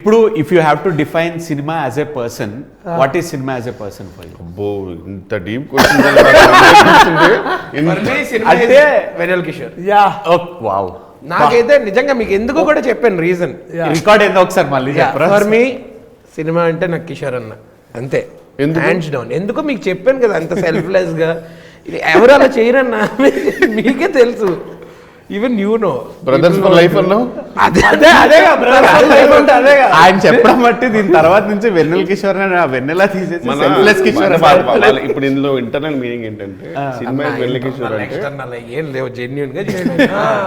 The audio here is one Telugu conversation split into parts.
ఇప్పుడు if you have to define cinema as a person, what is cinema as a person for you? అబ్బో ఇంత డీప్ క్వశ్చన్ అంటే వెన్నెల కిషోర్. Yeah wow. నాకైతే నిజంగా మీకు ఎందుకు కూడా చెప్పాను రీజన్. రికార్డ్ ఏందో ఒకసారి మళ్ళీ చెప్పరా? ఫర్ మీ సినిమా అంటే నాకు కిషోర్ అన్న అంతే, హ్యాండ్స్ డౌన్. ఎందుకో మీకు చెప్పాను కదా అంత సెల్ఫ్లెస్ గా. ఇది ఎవరు అలా చేయరన్నా మీకే తెలుసు. Even you know brothers for life అన్నా ఆయన చెప్పడం బట్టి దీని తర్వాత నుంచి వెన్నెల కిషోర్ వెన్నెల తీసేసి సెల్ఫ్లెస్ కిషోర్. ఇప్పుడు ఇందులో ఇంటర్నల్ మీనింగ్ ఏంటంటే సినిమా వెన్నెల కిషోర్ అంటే ఏం లేవు జెన్యూన్ గా.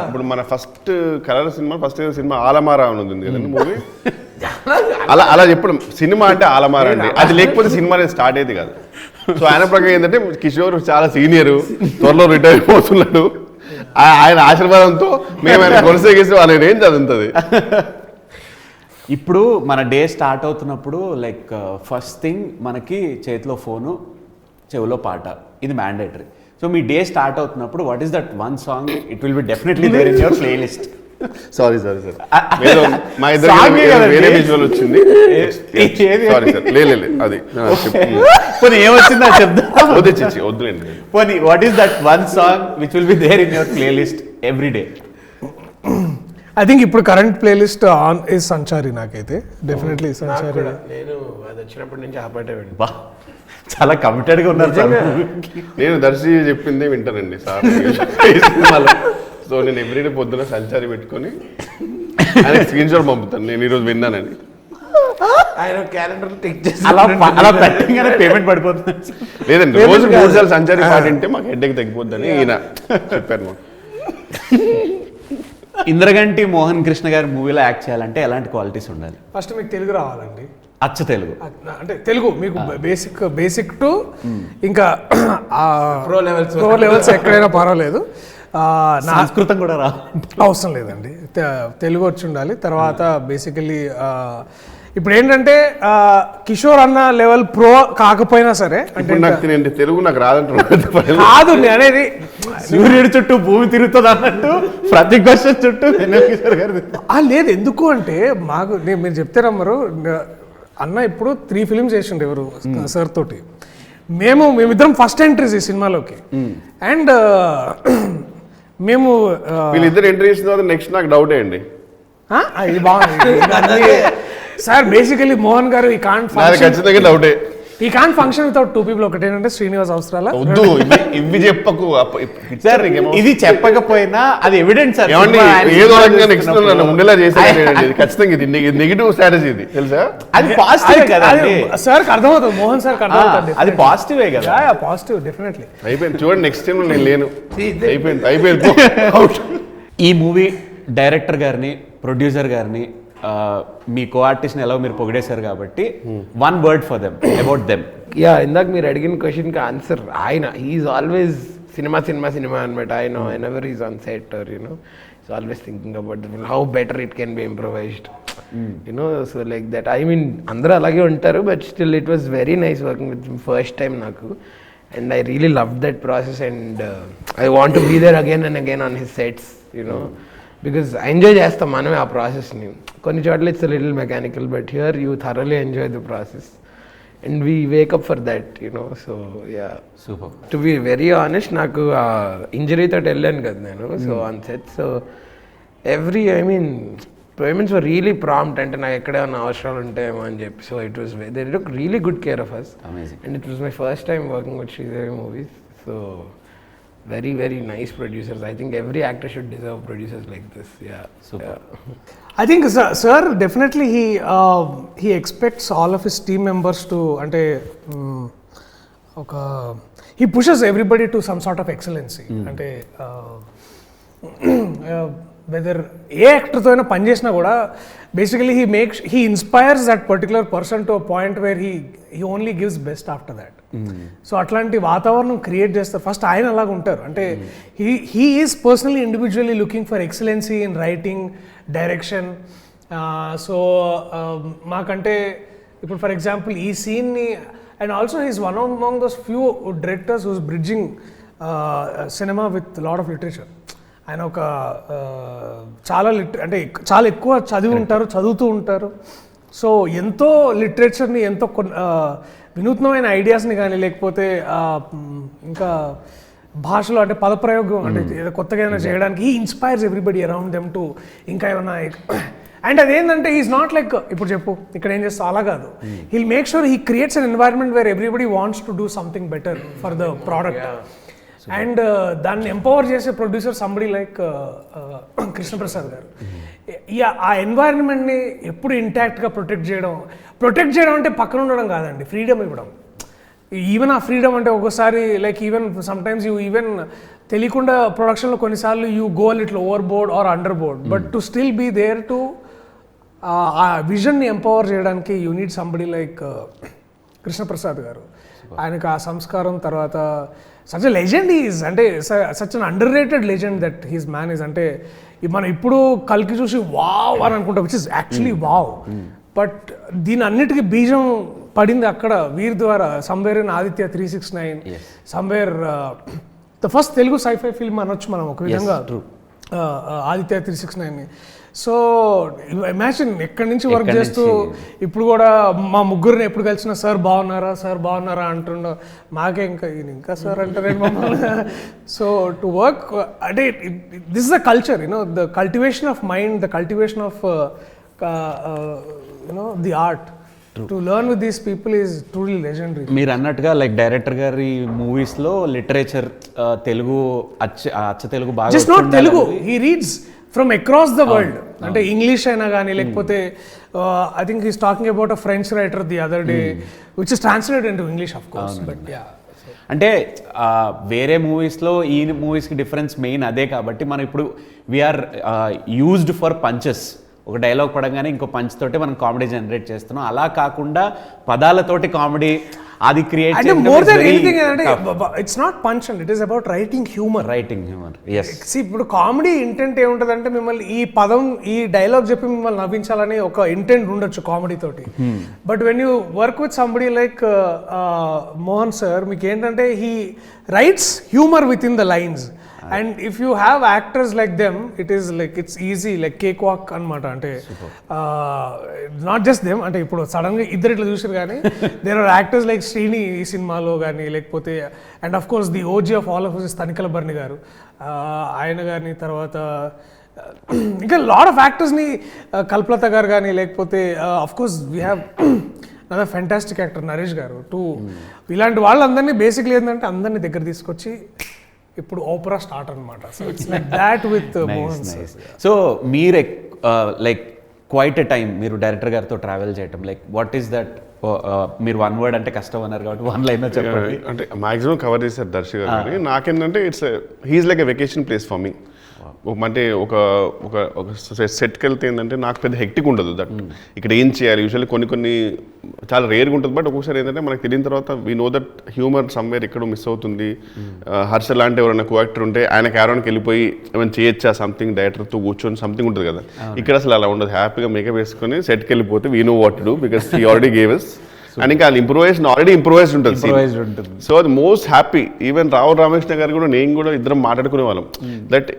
ఇప్పుడు మన first colour cinema, first cinema Alam Ara అని ఉంది కదండి మూవీ. అలా చెప్పడం సినిమా అంటే ఆలమారా అండి. అది లేకపోతే సినిమా అనేది స్టార్ట్ అయ్యేది కాదు. సో ఆయన ప్రకారం ఏంటంటే కిషోర్ చాలా సీనియర్, త్వరలో రిటైర్ అయిపోతున్నాడు. ఆయన ఆశీర్వాదంతో మేము ఆయన కొనసాగిస్తే ఆయన ఏం చదువుతుంది. ఇప్పుడు మన డే స్టార్ట్ అవుతున్నప్పుడు లైక్ ఫస్ట్ థింగ్ మనకి చేతిలో ఫోను, చెవిలో పాట, ఇది మ్యాండేటరీ. సో మీ డే స్టార్ట్ అవుతున్నప్పుడు what is that one song it will be definitely there in your playlist? Sorry మా ఇద్దరు వేరే విజువల్ వచ్చింది. సారీ సార్, లేదు అది పోనీ ఏమొచ్చిందో చెప్తాం. వద్దులేండి. పోనీ what is that one song which will be there in your playlist every day? I think ఇప్పుడు current playlist on is Sanchari. నాకైతే డెఫినెట్లీ సంచారి. నేను అది వచ్చినప్పటి నుంచి ఆ పాటే వింటా. బా చాలా కమిటెడ్ గా ఉన్నారు సార్. నేను దర్శి చెప్పిందే వింటానండి సార్ సినిమాలో. సో నేను ఎవ్రీడే పొద్దున సంచారి పెట్టుకొని ఆయన స్క్రీన్ షాట్ పంపుతాను నేను ఈరోజు విన్నానని. ఆయన క్యాలెండర్ టిక్ చేసి అలా పెట్టగానే పేమెంట్ పడిపోతుంది. లేదండి, రోజు 3 సార్లు సంచారి పాట వింటే మాకు హెడ్ఏక్ తగ్గిపోద్దని ఈయన చెప్పారు. ఇంద్రగంటి మోహన్ కృష్ణ గారి మూవీలో యాక్ట్ చేయాలంటే ఎలాంటి క్వాలిటీస్ ఉండాలి? ఫస్ట్ మీకు తెలుగు రావాలండి. అచ్చ తెలుగు అంటే తెలుగు మీకు బేసిక్ టు ఇంకా ప్రో లెవెల్స్ ఎక్కడైనా పర్వాలేదు. సంస్కృతం కూడా అవసరం లేదండి, తెలుగు వచ్చి ఉండాలి. తర్వాత బేసికలీ ఇప్పుడు ఏంటంటే కిషోర్ అన్న లెవెల్ ప్రో కాకపోయినా సరే అంటే తెలుగు నాకు రాదంటున్నాను కాదు అనేది. సూర్యుడి చుట్టూ భూమి తిరుగుతుంది అన్నట్టు ప్రతి క్వశ్చన్ చుట్టూ కిషోర్ గారు లేదు. ఎందుకు అంటే మాకు మీరు చెప్తే నమ్మరు, అన్న ఇప్పుడు 3 ఫిలిమ్స్ చేసిండు ఎవరు సార్ తోటి. మేమిద్దరం ఫస్ట్ ఎంట్రీస్ ఈ సినిమాలోకి. అండ్ మేము వీళ్ళిద్దరు ఎంట్రీ చేసిన తర్వాత నెక్స్ట్ నాకు డౌట్ అండి. ఇది బాగుంది సార్. బేసికలీ మోహన్ గారు ఈ ఖచ్చితంగా డౌటే. ఈ కాంట్ ఫంక్షన్ వితౌట్ 2 people. ఒకటేనంటే శ్రీనివాస్ అవసరాల. వద్దు ఇవి చెప్పకు సార్, ఇది చెప్పకపోయినా అది ఎవిడెన్స్ సార్. ఏదో రకంగా నెక్స్ట్ ఉండేలా చేసేది ఖచ్చితంగా. ఇది నెగిటివ్ స్ట్రాటజీ, ఇది తెలుసా? అది పాజిటివ్ కదా సార్, అర్థమవుతుంది. మోహన్ సార్ అర్థమవుతుంది. అది పాజిటివే కదా. Positive definitely. అయిపోయింది చూడండి, నెక్స్ట్ టైం నేను లేను. అయిపోయింది. ఈ మూవీ డైరెక్టర్ గారిని, ప్రొడ్యూసర్ గారిని, మీ కో ఆర్టిస్ట్ని ఎలా మీరు పొగిడేశారు కాబట్టి one word for them, about them. ఇందాక మీరు అడిగిన క్వశ్చన్కి ఆన్సర్ ఆయన. హీఈస్ ఆల్వేస్ సినిమా అనమాట. ఆయన whenever he's on set or he's always thinking about how better it can be improvised. So like that. I mean అందరూ అలాగే ఉంటారు, but still it was very nice working with him first time నాకు. And I really loved that process, and I want to be there again and again on his sets, because enjoy చేస్తాం మనమే ఆ ప్రాసెస్ని. కొన్ని చోట్ల it's little mechanical, but here you thoroughly enjoy the process and we wake up for that. So yeah, super. To be very honest, నాకు ఇంజరీతో వెళ్ళాను కదా నేను. So on set, so payments were really prompt. అంటే నాకు ఎక్కడేమన్నా అవసరాలు ఉంటాయేమో అని చెప్పి. So it was they took really good care of us. And it was my first time working with Sridevi movies. So very very nice producers. I think every actor should deserve producers like this. Yeah, super. I think sir definitely he expects all of his team members to ante he pushes everybody to some sort of excellency. Ante whether ఏ యాక్టర్తో అయినా పనిచేసినా కూడా basically he inspires that particular person to a point where he only gives best after that. So అట్లాంటి వాతావరణం క్రియేట్ చేస్తారు. ఫస్ట్ ఆయన అలాగ ఉంటారు. అంటే he is personally individually looking for excellency in writing, direction. So మాకంటే ఇప్పుడు ఫర్ ఎగ్జాంపుల్ ఈ సీన్ని, and also he's one among those few directors who's bridging cinema with lot of literature. ఆయన ఒక చాలా ఎక్కువ చదువుతూ ఉంటారు. సో ఎంతో లిటరేచర్ని ఎంతో వినూత్నమైన ఐడియాస్ని కానీ లేకపోతే ఇంకా భాషలో అంటే పదప్రయోగం అంటే ఏదో కొత్తగా ఏమైనా చేయడానికి he inspires everybody around them to ఇంకా ఏమైనా అండ్ అదేంటంటే ఈజ్ నాట్ లైక్ ఇప్పుడు చెప్పు ఇక్కడ ఏం చేస్తా అలా కాదు heal make sure he creates an environment where everybody wants to do something better for the product and దాన్ని ఎంపవర్ చేసే ప్రొడ్యూసర్ సంబడి లైక్ కృష్ణప్రసాద్ గారు ఆ ఎన్వైరన్మెంట్ని ఎప్పుడు ఇంటాక్ట్గా ప్రొటెక్ట్ చేయడం అంటే పక్కన ఉండడం కాదండి, ఫ్రీడమ్ ఇవ్వడం. ఈవెన్ ఆ ఫ్రీడమ్ అంటే ఒక్కోసారి like even sometimes you even తెలియకుండా ప్రొడక్షన్లో కొన్నిసార్లు you go little overboard or under board but to still be there to ఆ విజన్ని ఎంపవర్ చేయడానికి you need somebody like Krishnaprasad గారు. ఆయనకు ఆ సంస్కారం తర్వాత సచ్ లెజెండ్ ఈజ్ అంటే such an underrated legend that he's man is అంటే మనం ఇప్పుడు కల్కి చూసి వావ్ అని అనుకుంటాం which is actually wow but దీని అన్నిటికీ బీజం పడింది అక్కడ వీర్ ద్వారా. Somewhere in Aditya 369 somewhere the first Telugu sci fi film అనొచ్చు మనం ఒక విధంగా ఆదిత్య 369ని. సో ఇమాజిన్ ఎక్కడి నుంచి వర్క్ చేస్తూ ఇప్పుడు కూడా మా ముగ్గురిని ఎప్పుడు కలిసినా సార్ బాగున్నారా అంటుండో మాకే ఇంకా సార్ అంటారే మమ్మల్ని. సో టు వర్క్ అంటే this is the culture the cultivation of mind, the cultivation of the art. To learn with these people is truly legendary. మీరు అన్నట్టుగా లైక్ డైరెక్టర్ గారి మూవీస్లో లిటరేచర్ తెలుగు అచ్చ తెలుగు బాగా just not Telugu, he reads from across the world. అంటే ఇంగ్లీష్ అయినా కానీ లేకపోతే I think he's talking about a French writer the other day which is translated into English of course. But yeah అంటే వేరే మూవీస్లో ఈ మూవీస్కి డిఫరెన్స్ మెయిన్ అదే కాబట్టి మనం ఇప్పుడు వీఆర్ యూజ్డ్ ఫర్ పంచెస్. ఒక డైలాగ్ పడంగానే ఇంకో పంచ్ తోటి మనం కామెడీ జనరేట్ చేస్తున్నాం. అలా కాకుండా పదాలతోటి కామెడీ అది క్రియేట్ అంటే మోర్ దెన్ ఎనీథింగ్ అంటే it's not punch and it is about writing humour. yes. ఇప్పుడు కామెడీ ఇంటెంట్ ఏముంటదంటే మిమ్మల్ని ఈ పదం ఈ డైలాగ్ చెప్పి మిమ్మల్ని నవ్వించాలని ఒక ఇంటెంట్ ఉండొచ్చు కామెడీ తోటి. But when you work with somebody like Mohan sir మీకు ఏంటంటే he writes humour with in the lines. And if you have actors like them it is like it's easy like cake walk అనమాట. అంటే నాట్ జస్ట్ దెమ్ అంటే ఇప్పుడు సడన్గా ఇద్దరు ఇట్లా చూసారు కానీ there are actors like Srini ఈ సినిమాలో కానీ లేకపోతే and of course the OG of all of is Tanikella Bharani గారు ఆయన కానీ తర్వాత ఇంకా లాట్ ఆఫ్ యాక్టర్స్ని కల్పలత గారు కానీ లేకపోతే of course we have other fantastic actor Naresh గారు టూ. ఇలాంటి వాళ్ళందరినీ బేసిక్లీ ఏంటంటే అందరినీ దగ్గర తీసుకొచ్చి ఇప్పుడు ఓపెరా స్టార్ట్ అనమాట. So it's like that with Mohan sir. So మీరు లైక్ క్వైట్ ఎ టైం మీరు డైరెక్టర్ గారితో ట్రావెల్ చేయటం లైక్ వాట్ ఈస్ దట్? మీరు వన్ వర్డ్ అంటే కష్టం అన్నారు కాబట్టి వన్ లైన్ చెప్పండి. అంటే మాక్సిమం కవర్ చేశారు దర్శి గారు కానీ నాకేంటంటే it's he is like a vacation place for me. అంటే ఒక సెట్కి వెళ్తే ఏంటంటే నాకు పెద్ద హెక్టిక్ ఉండదు దట్ ఇక్కడ ఏం చేయాలి. యూజువల్లీ కొన్ని చాలా రేర్గా ఉంటుంది బట్ ఒక్కొక్కసారి ఏంటంటే మనకు తెలియని తర్వాత we know that humour somewhere ఎక్కడో మిస్ అవుతుంది. హర్ష లాంటి ఎవరైనా కో యాక్టర్ ఉంటే ఆయన క్యారవాన్కి వెళ్ళిపోయి ఏమైనా చేయొచ్చా సంథింగ్ డైరెక్టర్తో కూర్చొని సంథింగ్ ఉంటుంది కదా. ఇక్కడ అసలు అలా ఉండదు. హ్యాపీగా మేకప్ వేసుకొని సెట్కి వెళ్ళిపోతే we know what to do because he already gave us. And ఇంకా ఇంప్రూవైజేషన్ ఆల్రెడీ ఇంప్రూవైజ్డ్ ఉంటుంది. సో అది మోస్ట్ హ్యాపీ. ఈవెన్ రావు రామకృష్ణ గారు కూడా నేను కూడా ఇద్దరం మాట్లాడుకునే వాళ్ళం దట్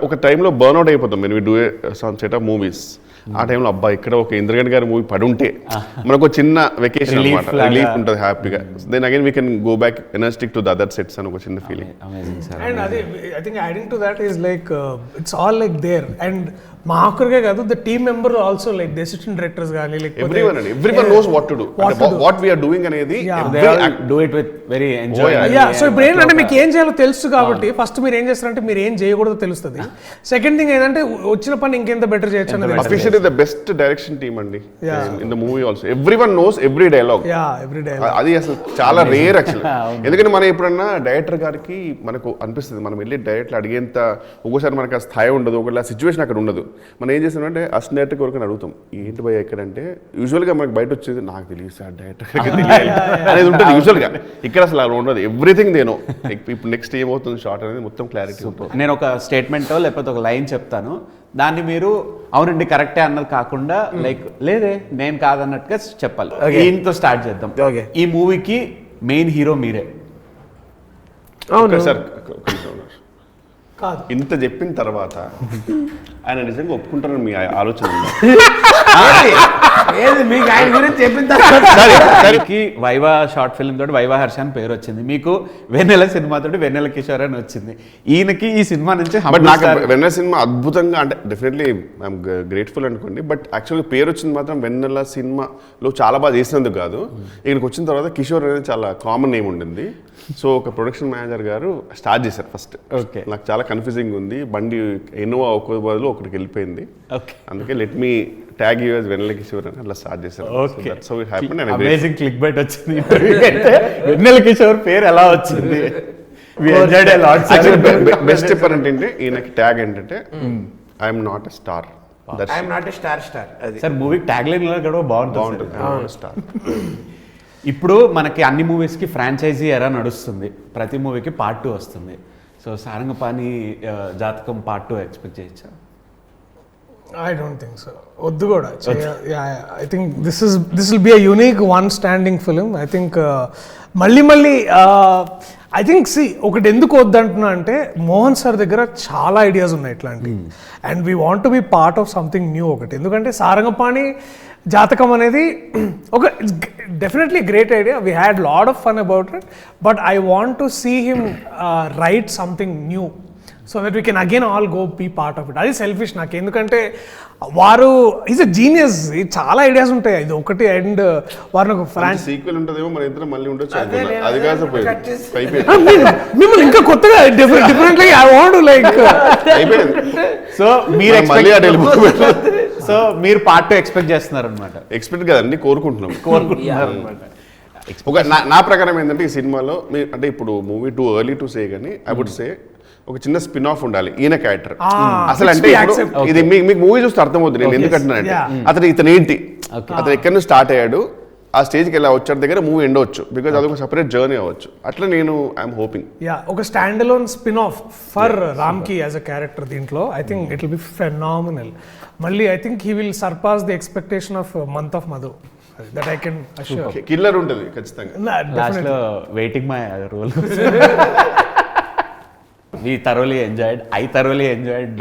ఒక టైంలో బర్న్అవుట్ అయిపోతాం మేము do some set of movies. ఆ టైంలో అబ్బా ఇక్కడ ఒక ఇంద్రగంటి గారి మూవీ పడి ఉంటే మనకు ఒక చిన్న వెకేషన్ అనమాట, రిలీఫ్ ఉంటుంది హ్యాపీగా. Then again we can go back energetic to the other sets అని ఒక చిన్న ఫీలింగ్. అండ్ అదే I think adding to that is like it's all like there. And మా ఒక్కరికే కాదు the team member also like the assistant directors కానీ everyone knows what to do what we are doing అనేది do it with very enjoy. So ఇప్పుడు ఏంటంటే మీకు ఏం చేయాలో తెలుసు కాబట్టి ఫస్ట్ మీరు ఏం చేస్తారంటే మీరు ఏం చేయకూడదో తెలుస్తుంది. సెకండ్ థింగ్ ఏంటంటే వచ్చిన పని ఇంకెంత బెటర్ చేయొచ్చు అనేది. Officially the best direction team అండి in the movie also. Everyone knows every dialogue. అది అసలు చాలా రేర్ యాక్చువల్లీ. ఎందుకంటే మనం ఎప్పుడన్నా డైరెక్టర్ గారికి మనకు అనిపిస్తుంది మనం వెళ్ళి డైరెక్టర్ అడిగేంత ఒక్కోసారి మనకు ఆ స్థాయి ఉండదు, ఒకవేళ సిచ్యువేషన్ అక్కడ ఉండదు. మనం ఏం చేస్తామంటే అసలు డైరెక్టర్ కొరకు అడుగుతాం ఏంటి భయ ఎక్కడంటే యూజువల్గా మనకు బయట వచ్చేది నాకు తెలియదు సార్ డైరెక్టర్ అనేది ఉంటుంది యూజువల్గా. ఇక్కడ అసలు అలా ఉండదు. ఎవ్రీథింగ్ దేనో ఇప్పుడు నెక్స్ట్ ఏమవుతుంది షార్ట్ అనేది మొత్తం క్లారిటీ ఉంటుంది. నేను ఒక స్టేట్మెంటో లేకపోతే ఒక లైన్ చెప్తాను, దాన్ని మీరు అవునండి కరెక్టే అన్నది కాకుండా లైక్ లేదే నేను కాదన్నట్టుగా చెప్పాలి. దీంతో స్టార్ట్ చేద్దాం. ఈ మూవీకి మెయిన్ హీరో మీరే. సార్ కాదు ఇంత చెప్పిన తర్వాత ఆయన నిజంగా ఒప్పుకుంటారని మీ ఆలోచన ఏది మీకు ఆయన గురించి చెప్పిన దానికి వైవా షార్ట్ ఫిల్మ్ తోటి వైవా హర్ష అని పేరు వచ్చింది, మీకు వెన్నెల సినిమా తోటి వెన్నెల కిషోర్ అని వచ్చింది. ఈయనకి ఈ సినిమా నుంచి బట్ నాకు వెన్నెల సినిమా అద్భుతంగా, అంటే డెఫినెట్లీ ఐఎమ్ గ్రేట్ఫుల్ అనుకోండి, బట్ యాక్చువల్గా పేరు వచ్చింది మాత్రం వెన్నెల సినిమాలో చాలా బాగా చేసినందుకు కాదు. ఇక్కడికి వచ్చిన తర్వాత కిషోర్ అనేది చాలా కామన్ నేమ్ ఉండింది. సో ఒక ప్రొడక్షన్ మేనేజర్ గారు స్టార్ట్ చేశారు ఫస్ట్. ఓకే, నాకు చాలా కన్ఫ్యూజింగ్ ఉంది, బండి ఇన్నోవా ఒక బదులు ఒకటికి వెళ్ళిపోయింది. ఓకే, అందుకే let me tag you as Vennela Kishore అని అట్లా స్టార్ట్ చేశారు. Okay, so it happened and amazing click bait వచ్చింది. వెన్నెల కిషోర్ పేరు ఎలా వచ్చింది? బెస్ట్ చెప్పారంటే ఈయనకి ట్యాగ్ ఏంటంటే I'm not a star, I'm not a star అది సార్ మూవీ ట్యాగ్ లైన్ కూడా బాగుంటుంది. స్టార్. ఇప్పుడు మనకి అన్ని మూవీస్కి ఫ్రాంచైజీ ఎరా నడుస్తుంది, ప్రతి మూవీకి పార్ట్ 2 వస్తుంది. సో సారంగపాణి జాతకం పార్ట్ 2 ఎక్స్పెక్ట్ చేయొచ్చా? I don't think so. వద్దు కూడా. I think this will be a unique one standing film. I think మళ్ళీ ఐ థింక్ ఒకటి ఎందుకు వద్దంటున్నా అంటే మోహన్ సార్ దగ్గర చాలా ఐడియాస్ ఉన్నాయి ఇట్లాంటి, and we want to be part of something new. ఒకటి ఎందుకంటే సారంగపాణి జాతకం అనేది ఒక definitely great idea, we had lot of fun about it, but I want to see him write something new so that we can again all go be part of it. అది సెల్ఫిష్ నాకు, ఎందుకంటే వారు ఈజ్ అ జీనియస్, చాలా ఐడియాస్ ఉంటాయి. ఇది ఒకటి అండ్ వారు నాకు సీక్వెల్ ఉంటుందేమో మన ఇద్దరం మళ్ళీ ఉండొచ్చు, అది కాదు మిమ్మల్ని ఇంకా కొత్తగా differently I want like. So మీరు పార్ట్ 2 ఎక్స్పెక్ట్ చేస్తున్నారు అనమాట? ఎక్స్పెక్ట్ కదండి, కోరుకుంటున్నాం అనమాట. ఒక నా ప్రకారం ఏంటంటే ఈ సినిమాలో అంటే ఇప్పుడు movie too early to say కానీ ఐ వుడ్ సే ఒక చిన్న స్పిన్ ఆఫ్ ఉండాలి ఈయన క్యారెక్టర్. అసలు అంటే ఇది మీకు మూవీ చూస్తే అర్థమవుతుంది నేను ఎందుకు అంటున్నానంటే ఇతను ఏంటి, అతను ఎక్కడి నుంచి స్టార్ట్ అయ్యాడు, ఆ స్టేజ్కి ఎలా వచ్చాడు దగ్గర మూవీ ఎండవచ్చు, బికాజ్ అదొక సెపరేట్ జర్నీ అవ్వచ్చు. అట్లా నేను ఐఎమ్ హోపింగ్ ఒక stand alone spin off for రామ్కి యాజ్ అ క్యారెక్టర్ దీంట్లో. I think it will be phenomenal. మళ్ళీ I think he will surpass the expectation of month of Madhu. That I can assure. Killer ఉంటుంది ఖచ్చితంగా. లాస్ట్ లో waiting my role. We thoroughly enjoyed. I thoroughly enjoyed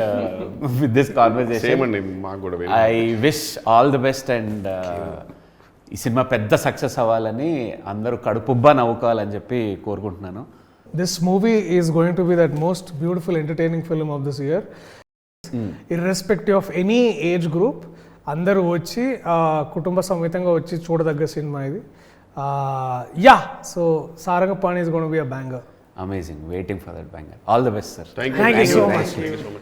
with this conversation. Same అండి, మాకు కూడా. I wish all the best and ఈ సినిమా పెద్ద సక్సెస్ అవ్వాలని అందరూ కడుపుబ్బా నవ్వుకోవాలని చెప్పి కోరుకుంటున్నాను. This movie is going to be that most beautiful entertaining film of this year. Irrespective of any age group, అందరూ వచ్చి కుటుంబ సమేతంగా వచ్చి చూడదగ్గ సినిమా ఇది. So Sarangapani is going to be a banger. Amazing. Waiting for that banger. All the best, sir. Thank you. Thank you so much. Thank you so much.